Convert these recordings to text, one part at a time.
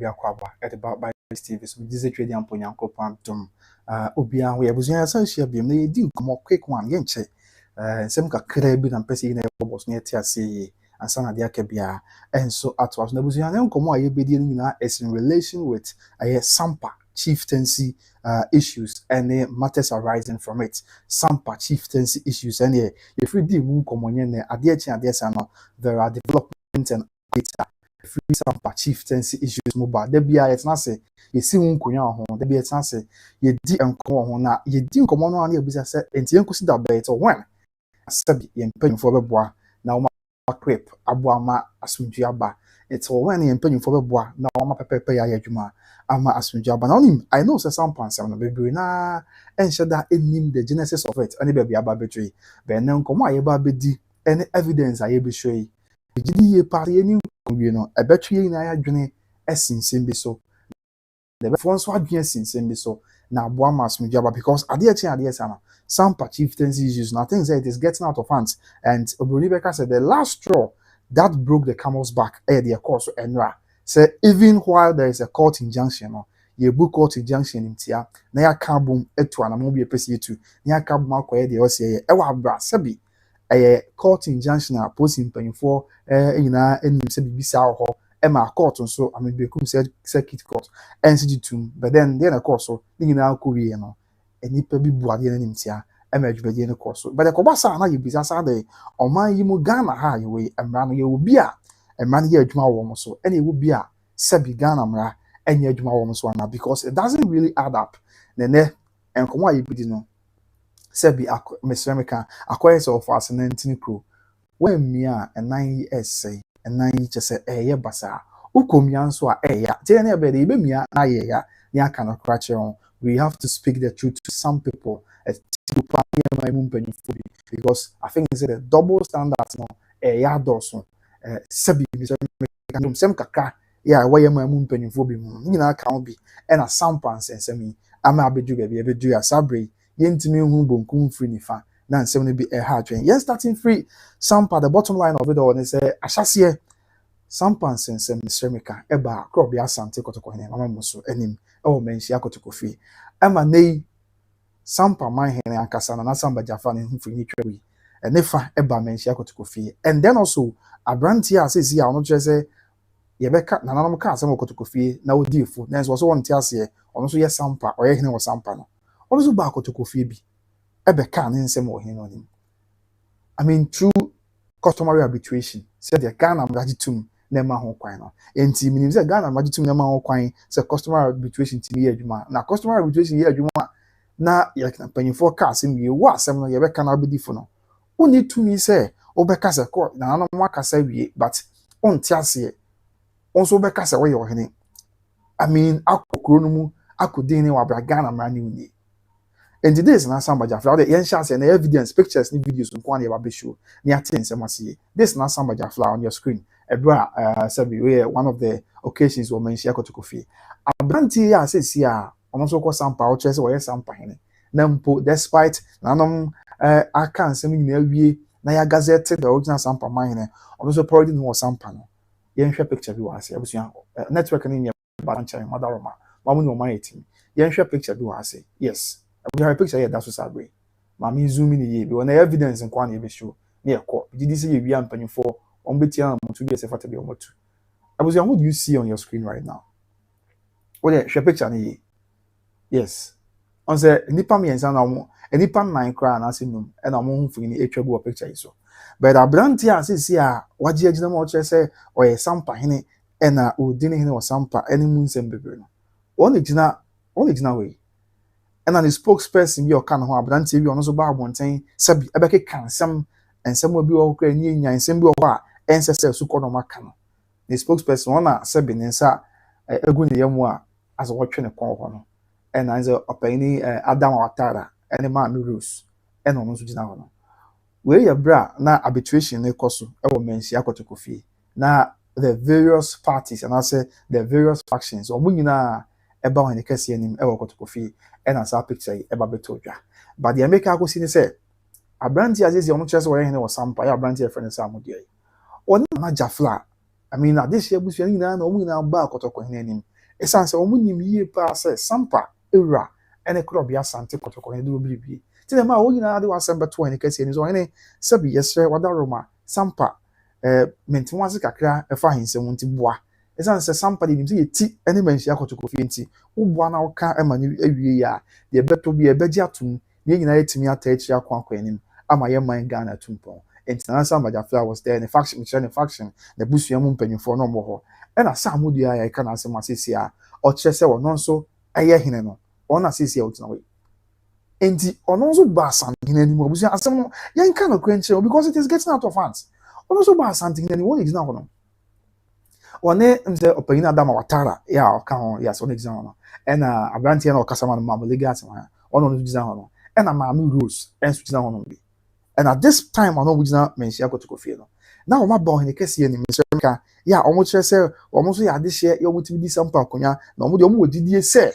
Yakwaba at about by Steve, so this is a trading Ponyanko Pantum. Obia, we have was associate beam, they do come more quick one, yenche. Some crabby and Pessi in a was near Tiasi and Sana Diakabia. And so at was Nebuzian, come on, you be dealing as in relation with a Sampa chieftaincy issues and the matters arising from it. Sampa chieftaincy issues and if we do come on in there, there are developments and data. Free Sampa chieftaincy issues mobile. There be a not say you see one kunya home, there be a chance you di and come on now, you didn't come on your business and you consider better when sabi yen panyimfo beboa na wo ma crep aboama asundua it's when yen panyimfo beboa na wo ma pepepe ya adwuma ama asundua na onim I know say some pansem no bebre na enhye da enim the genesis of it ani be bia ba betwe be ne nkomo aye ba bedi any evidence aye be show yi gidi ye pare eni nkowie no ebetwe na ya dwene esinsem bi so the fonso adwen esinsem bi so na aboama asundua because ade sana some chieftaincy issues. Now things it is getting out of hands. And Odobroni said the last straw that broke the camel's back, the course and said even while there is a court injunction, you book court injunction in Tia, Naya Kabum etu and a PC2, Nia Kabuma the OCA, Ewa Bra Sabi, a court injunction posting paying for in a bisa or Emma court and so I mean become circuit court NCG2, but then of course so in our Korean. Any pe bi buade na nimtia emedwebede ne koso but the kobasa na yebisa sa de oman yi mu Ghana ha yewe emra no ye obi a emra no ye adwuma wo mo so ene obi a sabi Ghana mra enye adwuma wo mo so na because it doesn't really add up ne enkomo ayebidi no sabi mesremeka akwai so for Asantehene pro when me a 9 years say and 9 years say ye basa ukomia nso a ya tie na be de be mia na ye ya ni aka no krache on. We have to speak the truth to some people because I think it's a double standard no doso sabi sem kaka ya why am mpanyimfo bi mu nyina ka ho bi na sampa nsensemi ama abedu bedu asabre yentimi hu bonkum free nifa na nsem no bi ha atwen yes starting free sampa the bottom line of it all is ahyase sampa nsensem seremika eba crop bi Asante kotokɔhene mama muso anim menshi akotokofi ama nei sampa manhene ankasa na samba jafa ne mfuni twawi enefa eba menshi akotokofi and then also abranti a sesi a ono kyerɛ yebeka na nanom ka asem akotokofi na odiefo na so won te ase ono so ye sampa oye hene wo sampa no ono so ba akotokofi bi ebeka ne nsem wo hene no nim I mean through customary arbitration said the Ghana mrajitum nema ho kwan no enti minim se Ghana mrajitum nema ho kwan se customary arbitration ti ye adwuma na customary arbitration ye adwuma na ye kan panyimfo ka asem wie wo asem no ye beka na obedifo no oni tumi se obeka se court na no mo akasa wie but on ti ase on so beka se wo ye ohene I mean akokro no mu akodin ne wa bra Ghana mrani uni and today is not somebody after the yen shots and evidence, pictures, and videos on Kwani about show. Near things I must see. This is not somebody after on your screen. A bra, one of the occasions where mention to coffee. A brandy, I says, yeah, almost call some power chess or Asantehene. Nampo, despite Nanom, I can't send me near Naya Gazette, the original Sampa mine, also probably no Sampano. Yen share picture you are say, I was young, network and in your bunch and Madaroma, Mamu, my team. Yen share picture you are say, yes. We have a picture here that's what I agree. Mammy zooming the we want evidence and quantity show near court. Did you see a young penny for on Betian to be a separate or two? I was young, what do you see on your screen right now? Well, yeah, share picture yes. On the Nipa me and San and Nipa 9 crown as in and I'm on for any actual picture so. But a brand here says here, what do you know say or a Asantehene and a Udine or Sampa any moons and baby. Original way. And then the spokesperson be okan ho abrantie bi ono so ba abonten sabi ebeke kan sem ensem obi wo kra ni nya ensem bi wo a ensese su kono maka no the spokesperson ona sabi ne nsa egu ne yam a as wotwe ne kon ho no and anze opani Adam Watara ene ma mi rules and ono so gina ho no we ya bra na arbitration ne koso e wo menshi akotokofie na the various parties and I say the various factions omo nyina eba ho ne kase anim e wo akotokofie and as our picture eba betodwa but the America go see say abranti azezi ono chese wo hene wo sampa ya abranti e friend Sammorduah oni na jafla I mean this year busu ni na omu na ba akotoko hene anim esanse omo nim yie pa se sampa ewura ene kro bia Asante kotoko ne do bibi ti na ma wo nyina de wasem beto ene kase ni so ene sabi yesre wada roma sampa menti wase kakra efa hensem nti boa esanse sampa de nim se yeti ene manhia kotoko fie nti wo boa na wo ka emani awie ya de beto bi ebeji atum ne nyina yetimi ata echi akwa enim ama ye man Ghana tumpon international majafia was there in the faction the busua mu mpanyimfo no mo ho e na Sammorduah ya ka na asem asisi a o kire se wono nso eye hene no ona asisi a otina we enti ono nso ba Asantehene ni mo busua asem no yen ka no kwenche because it is getting out of hands ono nso ba Asantehene ni won exina ho no one mze opagina adama watara ya o ka ho ya so no exina ho no e na abrantie na o kasama no ma legal asem ha ono no exina ho no e na ma Rose enso exina ho no bi. And at this time, I know we didn't mention I got to go feel. Now, my boy in the case here, Mr. Yeah, almost say, almost yeah, this year, you want to be some parkonia. No, you did you say?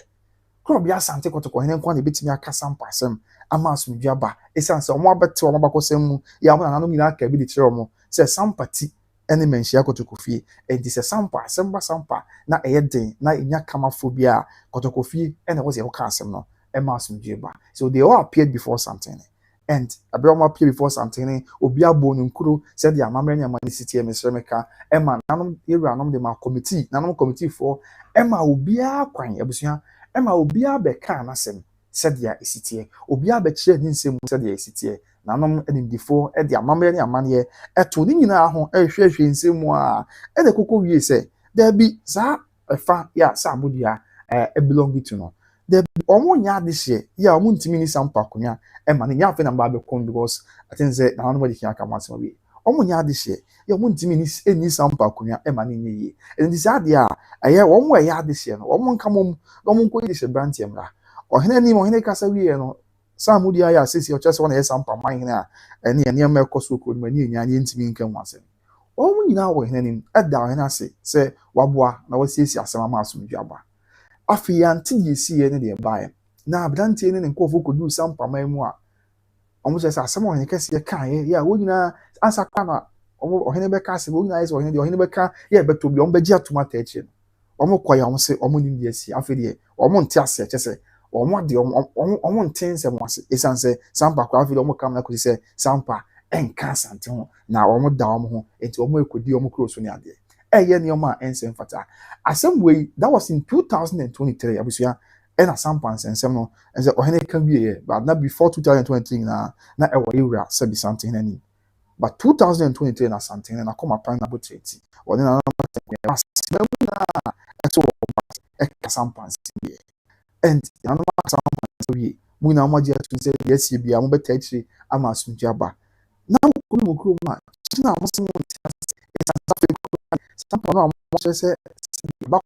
Could be Asante got to go and one bit me a casam passam. A mass with Jabba. It's answer one better one about Semu. Yeah, I know me like a bit of say some party. Any mention I got to go fee. And this is sampa, sampa. Na a day, na in your camophobia, got to go fee, and it was your castle no. A mass with Jabba. So they all appeared before something. And Abraham appear before Asantehene, Obia Bono Nkuru said the Amamrani Amani City Mr. Emma Nanum Iranum de ma committee, Nanum committee for Emma Obia Quine Ebusia, Emma Obia Beka Nasem, said the city, Obia Beche Ninsem said the city, Nanum and before at the Amamrani Amani, at Tunina home, a share in Semoa, and the Coco say, there be Sa a fa ya Sammorduah a belonging to no. The omonya this year, ya omuntimi sampa kunya ema ne nyafe na mba be kon because I think say na nobody can come out we omonya this year ya omuntimi ni sampa kunya ema ne nyi and this adia aye omo ya this year no omo nka mom omo nko yi this brand emra ohene ni ohene kasa wie no Sammorduah ya sisi o chese wona sampa man hene a ene ma ekoso ko ma ni nya ni ntimi nka mu asem omo nyina wo hene ni eda ohene ase se waboa na wasisi asema ma asomdwaba afi ya nti yesi ye ne de bae na abrantie ne nkofo kodu sampa man mu a omo se asem ohene kase ye kan ye ya wo nyina ansa kwa na omo ohene be ka se wo nyina ye ohene de ohene be ka ye beto bi omo be gi atomata echi omo kwaya omo se omo nim de asi afi de omo nti ase kese omo de omo nten se mo ase esanse sampa kwa afi de omo kam na ko se sampa enka Asante ho na omo da omo ho enti omo ekodi omo kroso ne ade eye ne omo ensem fata asem wey that was in 2023 abusia and sampa ensem no ense ohene kan wie but not before 2023 na e wo ewura sabi Asantehene ni but 2023 na Asantehene na come upon na botreti woni na na eto sampa ensem and na sampa ensem wie mu na mo je to say yes ye bia mo beta echi ama asumdwaba na ko mu kuro ma na mo se mo sampa no mo se ba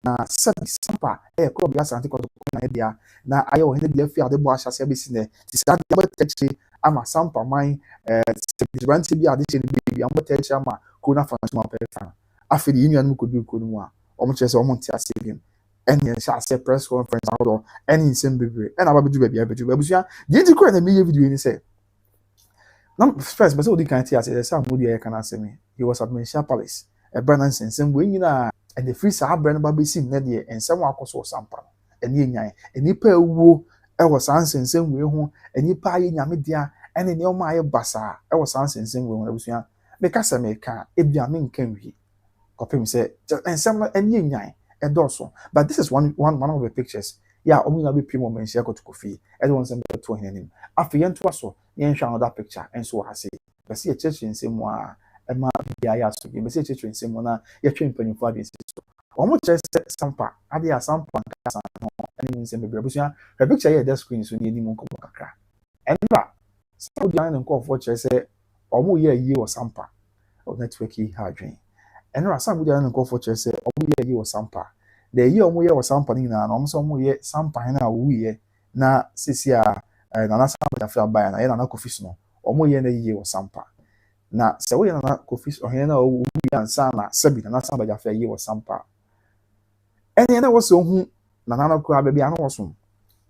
na sabi sampa ko bia Asante ko na dia na aye wo hene dia fi ade bo ahyase abesi ne ti sa dia betachi ama sampa man different bi ade che bi am betachi ama ko na fancy ma pefa afi di union ko du ko nu a omo chese omo nti ase bi ene sha se press conference awodo ene nsem bebre ena ba bedu bia bedu babusia di nti ko na me video ni say na first but so di kan ti ase Sammorduah kan asemi he was at Menchia Palace e brand nsem we nyina and the free sa brand ba besi na de ensem akoso sampa ene nyan enipa ewuo e wo san nsem we ho enipa aye nyame dia ene ne o ma aye basa e wo san nsem we ho abusua me ka se me ka ebia me nkan wi kopem se ensem ene nyan e doso but this is one of the pictures yeah omu na be pimo Menchia kotokofi e de won sem to henim afiye nto aso yen hwa another picture enso wa se be se church nsem a ema bia ya so be se church nsem na ye twen panyimfo ade so omo chese sampa ade ya sampa kasa no ene nsem be busia the picture here the screen so ni mu nko kakra enra Sammorduah ne nkofo chese omo ye yi wo sampa o network yi ha dwen enra Sammorduah ne nkofo chese omo ye yi wo sampa the yi omo ye wo sampa ni na omo so omo ye sampa na wuye na sisi a na sampa afia ba na ye na kofis no omo ye na yi wo sampa na se wo ye na kofis ohene na wuye ansa na sabi na sampa afia yi wo sampa ene na wo so hu na ko ababi ana wo so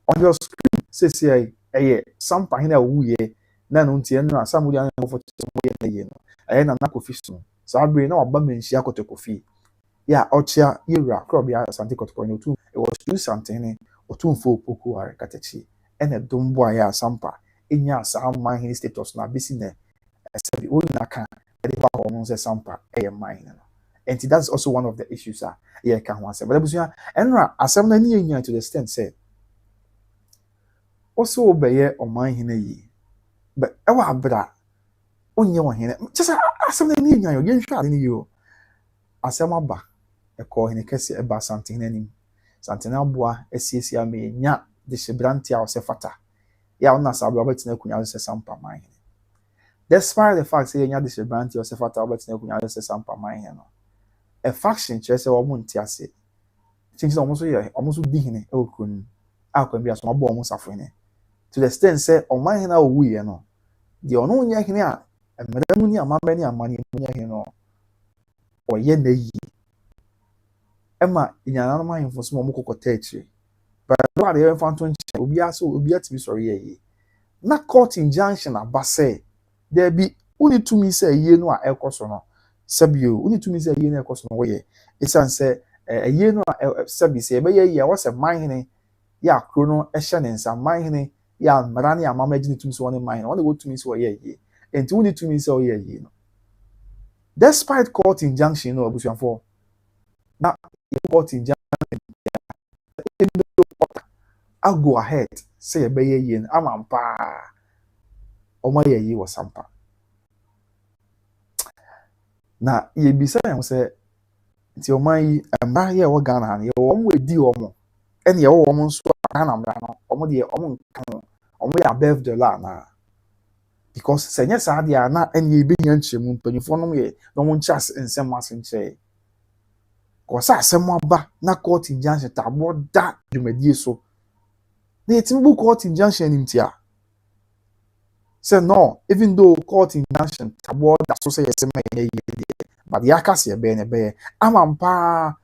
on your screen sisi eye sampa hena wuye na no ntie no Sammorduah na nkofo mo ye na ye no na kofis no sabre na waba Menchia kotokofi ya ochia yura krobia Asante kotoko no tu it was two Asantehene otu mfo poku are katachi ene dombo ya Asampa enya Sammorduah&Allies status na bisi ne esebi o na ka e ba ko mo se Sampa e mine no. And that's also one of the issues yeah can one say but abusia enra asem na ni enya to the extent say also obeye Dormaahene yi but ewa abra onye wahene just asem na ni enya yo yenhwa ni yo asem aba ekọ hene kese eba Asantehene anim Asantehene aboa esiesi ame nya de hyebranti a osefata ya ona sabra betina kunya se Sampa man hene despite the fact say nya de hyebranti osefata betina kunya se Sampa man hene no a faction chese wo mo ntiase chinchi so mo so ye omo so di hene e okunu akwa bia so mo bo omo safo hene to the extent say Dormaahene a owu ye no de ono nya hene a emere mu ni amama ni amani mu nya hene no oye na yi ema inyana no man fo so mo kokota echi but what the fanto nche obi aso obi atimi sori ye na court injunction abase there be uni to me say ye no a ekoso no sabio uni to me say ye no ekoso no we esan say ye no a sabi say be ye was a man hene ya kro no ehye ne nsa man hene ya mara ne amama gini to me so one man hene one go to me so ye enti uni to me say ye no despite court injunction no abusuafo na court injunction I'll go ahead say be ye amampa omo ye was Sampa na ye bisa yam say nti oman yi mba ye wo Ghana na ye wo mo edi omo ene ye wo omo nso Ghana mra no omo de omo nkan omo ya above the law na because senye sa de na ene ye be nya nchemu mpanyifo no ye no mo nchas nsem asenche ko sa asem aba na court injunction tabo da dwumadie so na yetimbu court injunction nimtia say no even though court injunction tabo da so say yesem ye but yakase be ne be amampa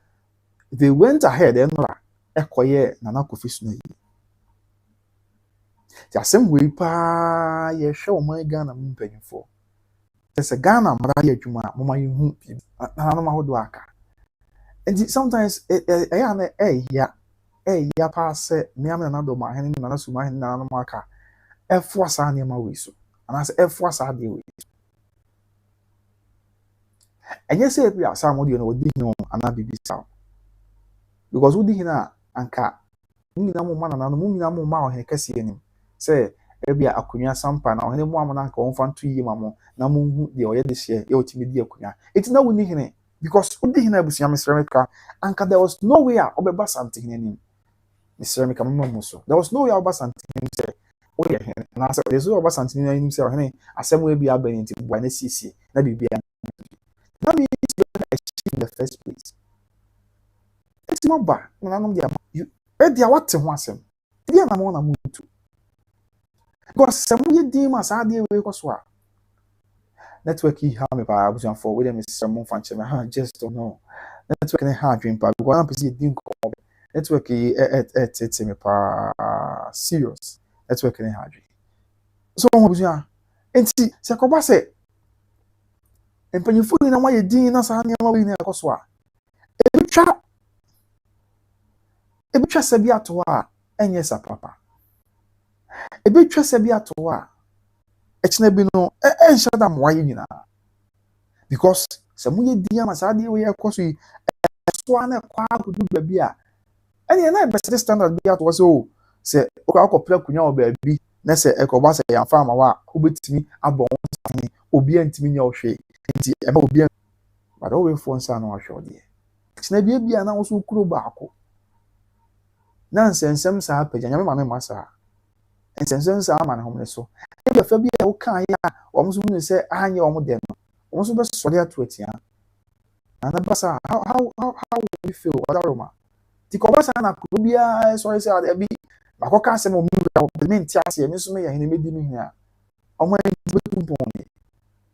they went ahead and ekoye nana kofi suna yi ti asem we pa ye hwe o man Ghana mu mpanyimfo se Ghana mara ye adwuma mo man hu na no ma hodo aka and sometimes ya na ya pa se me am na Dormaahene na na Sammorduah&Allies na no aka efo asa ne ma we so ana se efo asa de we enye se bi asa mo de no odi hin ana bibisa because odi hin a anka mumina mo mana na no mumina mo ma ohene kase anim say ebia akonya Sampa na ohene mo amana nka wonfa nto yi mamo na mo hu de oye de hye ye otimi di akonya eti na woni hene because odi hene abusia mesremeka anka there was no way obeba Asantehene anim mesremeka mama so there was no way obeba Asantehene say oye hene na say there's no obeba Asantehene anim say ohene asem we bia ba nti bua na sisi na bibia na me in the first place eti mo ba na no dia e dia wate ho asem dia na mo na mutu because some ye dim as ade we ko so a network yi ha me pa abusan for we dem is some fan cheme ha just don't know network ne ha dream pa because am pese dim ko network yi me pa serious network ne ha dream so mo abusan enti se ko ba se empanyifu ni na mo ye dim na sa ne ma we ne ko so a ebitwa sabi ato a enye sa papa ebitwa sabi ato a echina bi no enshada mo waye nyina because se mo ye dia ma sa de we ekoso yi so ana kwa kudu babi a ene na be standard bi ato so se akopra kunya o babi na se ekoba se ya fa ma wa obetimi abon sane obi antimi nya ohwe nti e ma obi but o we fon sa na ohwe ode echina bi na wo so kuro ba ako na nsensem sa apagya nyame ma no masa nsensem sa ama ne homne so ebe fa bi e wo kan ya omo so hu se anye omo de no omo so be sori ato atia na basa how we feel odaroma ti ko basa na ko bia sorry say ade bi makoka se mo mi me ntia se mi so me ya hene medi mi hia omo nti be tumpon ni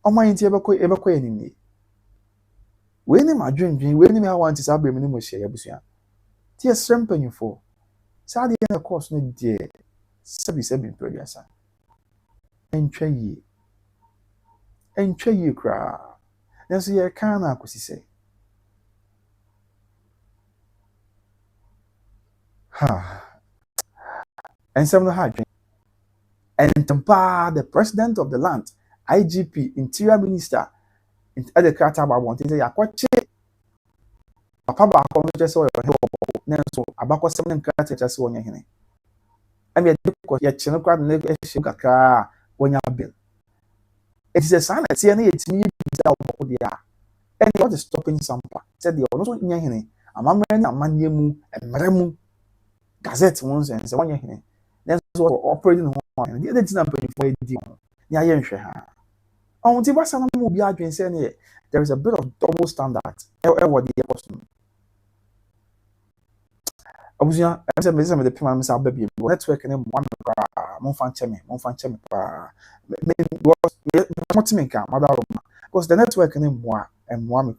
omo nti ebe ko ni we ni madwendwen we ni me ha wanti sa abrem ni mo hye ya busua ti esrempanyfo sa ade na course no die sabi producer entwa yi kra na so ye kan na akosise And some of the and the president of the land, IGP, interior minister, at the Carter want to say, I quite Papa Baako just saw your so Abako 7 carter just one here. I mean, yet Chinocrat and Sugar when you bill. It is a sign that CNA it's me and what is stopping Sampa said the also in Yahine. A man and Yamu and Maremu Gazette once and so one Yahine. That's what operating on the other example for a deal. Yayan on the Wasan will be arguing saying there is a bit of double standard. What the person. Abusia, I said, Miss the baby, network and one Monfanchemi, maybe what to make a mother because the network and one